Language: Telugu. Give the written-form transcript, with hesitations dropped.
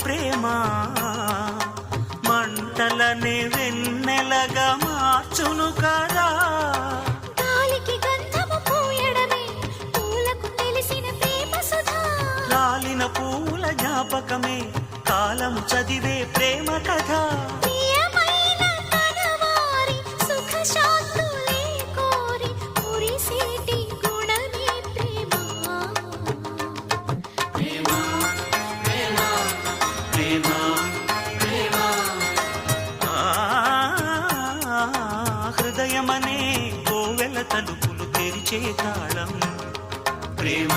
ప్రేమ మంటలనే వెన్నెలగా మార్చును కదా. గాలికి గంధము పూయడమే పూలకు తెలిసిన ప్రేమ సుధా. రాలిన పూల జ్ఞాపకమే కాలం చదివే ప్రేమ కథ. ప్రియమైన తనవారి సుఖ శాంతులే కోరి మురిసేటి గుణమే ప్రేమ. ప్రేమ ప్రేమ ప్రేమ ప్రేమ హృదయమనే కోవెల తలుపులు తెరిచే తాళం ప్రేమ.